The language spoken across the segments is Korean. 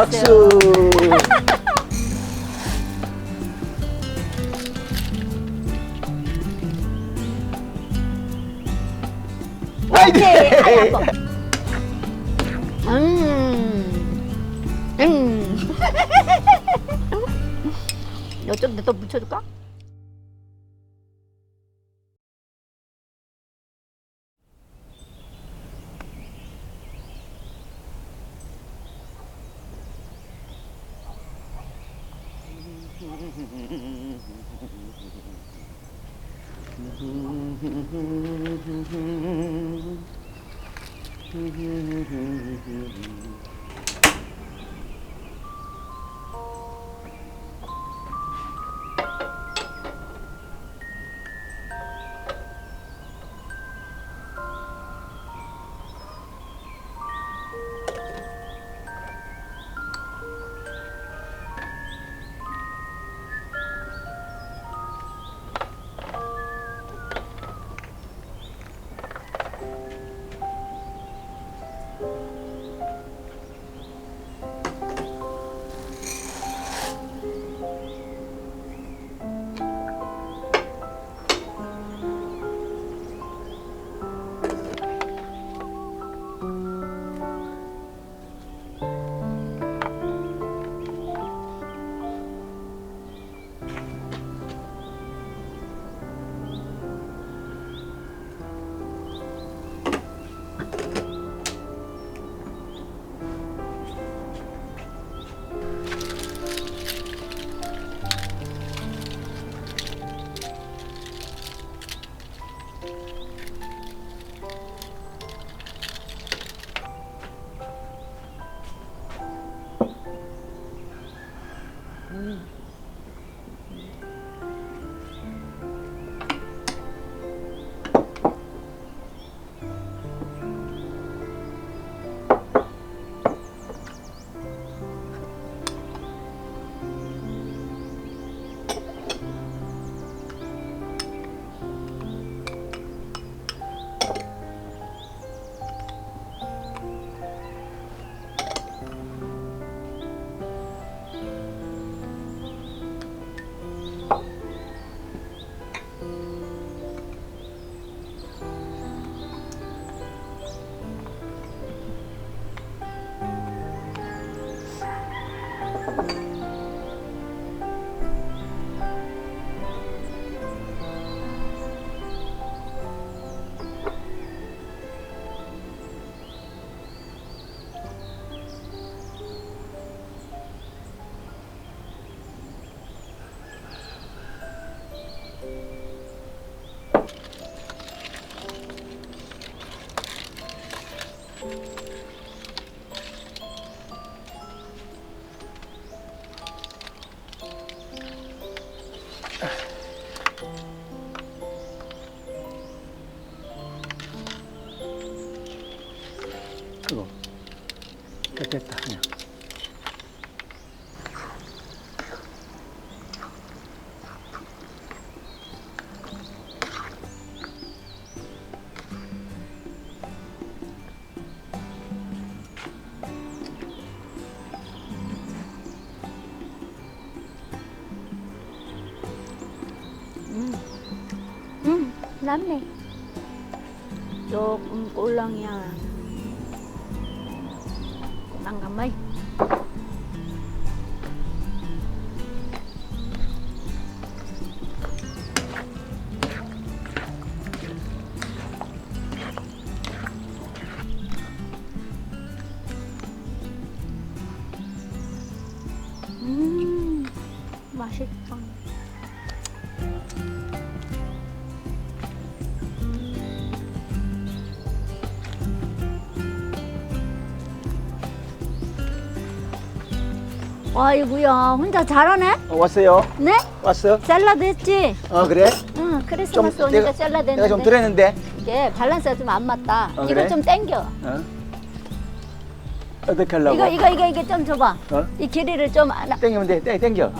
박수. 화이팅! 아이, 아파. 요좀 더 묻혀줄까? 그거 됐다. 그냥. 남네. 조금 꼴랑이야. 난감해. 맛있다. 아이고야, 혼자 잘하네? 왔어요? 네? 왔어? 샐러드 했지? 그래? 응, 크리스마스 오니까 샐러드 했는데 내가 좀 들었는데. 이게 밸런스가 좀 안 맞다. 이거 그래? 좀 땡겨. 어떻게 하려고? 이거 좀 줘봐. 이 길이를 좀 땡기면 돼. 땡겨.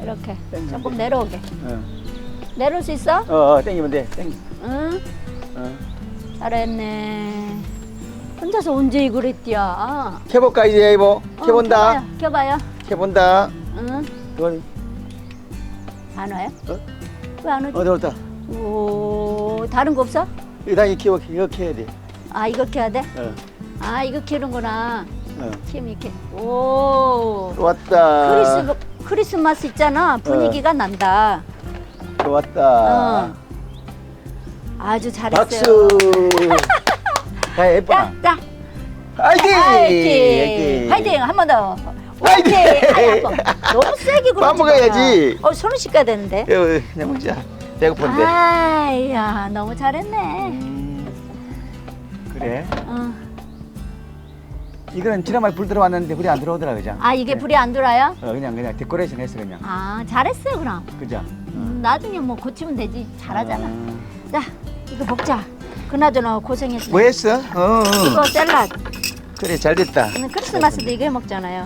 이렇게 땡기면 조금 돼. 내려오게. 내려올 수 있어? 땡기면 돼. 응. 어. 잘했네. 혼자서 언제 이걸 했디야? 켜볼까 이제 이보? 켜본다. 켜봐요. 켜본다. 응. 그건 안 와요? 어? 왜 안 오지? 어디다? 오, 다른 거 없어? 이당이 키워 이거 켜야 돼. 아, 이거 켜야 돼? 어. 아, 이거 켜는구나. 어. 키면 이렇게. 오. 좋았다. 크리스마스 있잖아. 분위기가 난다. 좋았다. 어. 아주 잘했어요. 박수. 야 예쁘다. 자, 화이팅! 화이팅! 화이팅! 한 번 더. 화이팅! 아이, 아파. 너무 세게 그러지 밥 먹어야지. 마. 손을 씻어야 되는데. 그냥 먹자. 배고픈데. 아야, 너무 잘했네. 그래. 어. 이거는 지난번에 불 들어왔는데 불이 안 들어오더라 그죠? 아, 이게 그래. 불이 안 들어와요? 그냥 데코레이션 했어 그냥. 아, 잘했어요, 그럼. 그죠? 나중에 뭐 고치면 되지. 잘하잖아. 어. 자, 이거 먹자. 그나저나 고생했어. 뭐 했어? 이거 샐러드. 그래 잘 됐다. 크리스마스도 이거 해 먹잖아요.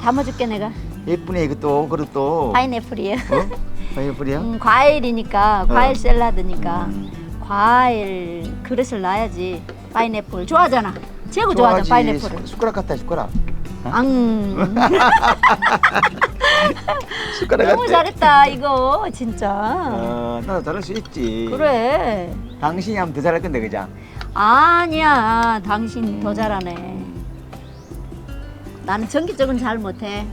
담아줄게 내가. 예쁘네 이것도 그릇도. 파인애플이에요. 어? 파인애플이야? 과일이니까 과일 샐러드니까 음. 과일 그릇을 놔야지. 파인애플 좋아하잖아. 최고 좋아하잖아 파인애플을. 숟가락 같다 숟가락. 앙. 숟가락 너무 같아. 잘했다 이거 진짜. 나도 잘할 수 있지. 그래. 당신이 하면 더 잘할 건데 그죠? 아니야 당신 더 잘하네. 나는 전기 쪽은 잘 못해.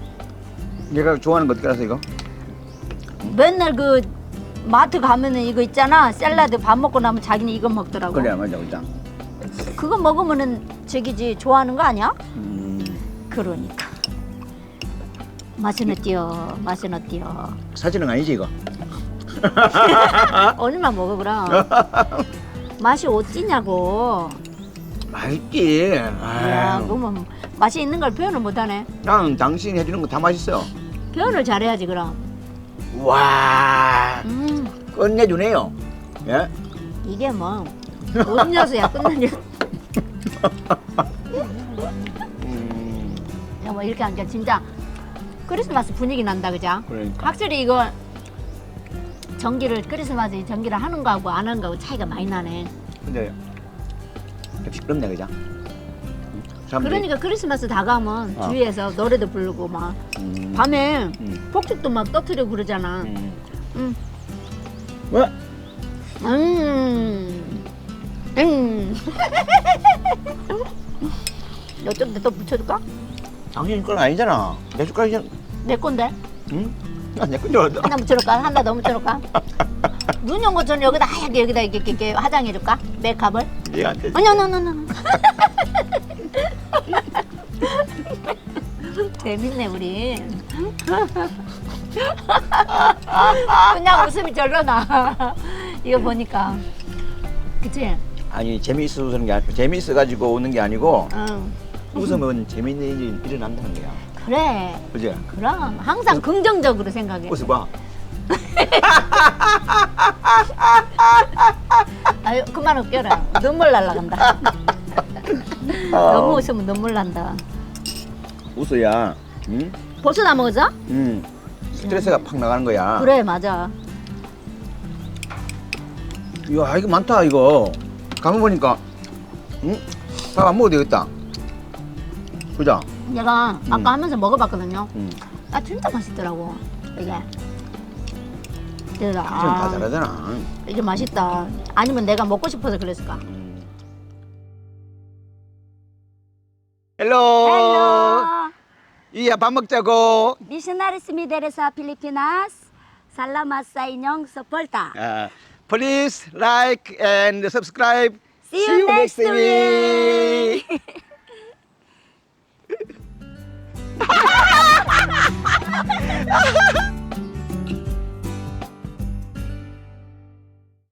얘가 좋아하는 거 어떻게 알았어 이거? 맨날 그 마트 가면은 이거 있잖아 샐러드 밥 먹고 나면 자기는 이거 먹더라고. 그래 맞아 맞아. 그거 먹으면은 저기지 좋아하는 거 아니야? 그러니까 맛은 어때요? 맛은 어때요? 사진은 아니지 이거? 오늘만 먹어 그럼. 맛이 어찌냐고. 맛있지. 야, 그러면 맛이 있는 걸 표현을 못하네. 나는 당신이 해주는 거 다 맛있어. 표현을 잘해야지 그럼. 와 끝내주네요. 예? 이게 뭐 어디냐서야 끝나냐. 야, 뭐 이렇게 하니까 진짜 크리스마스 분위기 난다 그죠? 그러니까. 확실히 이거 전기를 크리스마스에 전기를 하는 거하고 안 하는 거하고 차이가 많이 나네. 근데 좀 시끄럽네 그죠? 사람들이. 그러니까 크리스마스 다가오면 어. 주위에서 노래도 부르고 막 밤에 폭죽도 막 떠트리고 그러잖아. 뭐? 이쪽에 또 붙여줄까? 당신 건 아니잖아. 내 숟가락이 내 건데. 응? 내건 줄 알았다. 하나 붙여놓을까? 하나 더 붙여놓을까? 눈 연 것처럼 여기다 하얗게 여기다 이렇게 화장해줄까? 메이크업을? 이해 안 되지. 아니. 재밌네 우리. 그냥 웃음이 절로 나. 이거 보니까. 그치? 아니 재미있어서 웃는 게 아니고 재미있어가지고 웃는 게 아니고 응. 웃으면 재미있는 일이 일어난다는 거야. 그래. 그지? 그럼 항상 긍정적으로 생각해. 웃어봐. 아유 그만 웃겨라. 눈물 날라간다. 너무 웃으면 눈물 난다. 웃어야. 응? 벌써 다 먹었어? 응. 스트레스가 팍 나가는 거야. 그래 맞아. 이야 이거 많다 이거. 가만 보니까 응? 밥 안 먹어도 되겠다. 그죠? 내가 아까 하면서 먹어봤거든요. 응. 아 진짜 맛있더라고 이게. 그래서 당신은 다 잘하잖아. 이게 맛있다. 아니면 내가 먹고 싶어서 그랬을까? 헬로. Hello. 이야 밥 먹자고. Missionaries Mideresa Pilipinas. Salamat sa inyong suporta. Please like and subscribe. See you next week.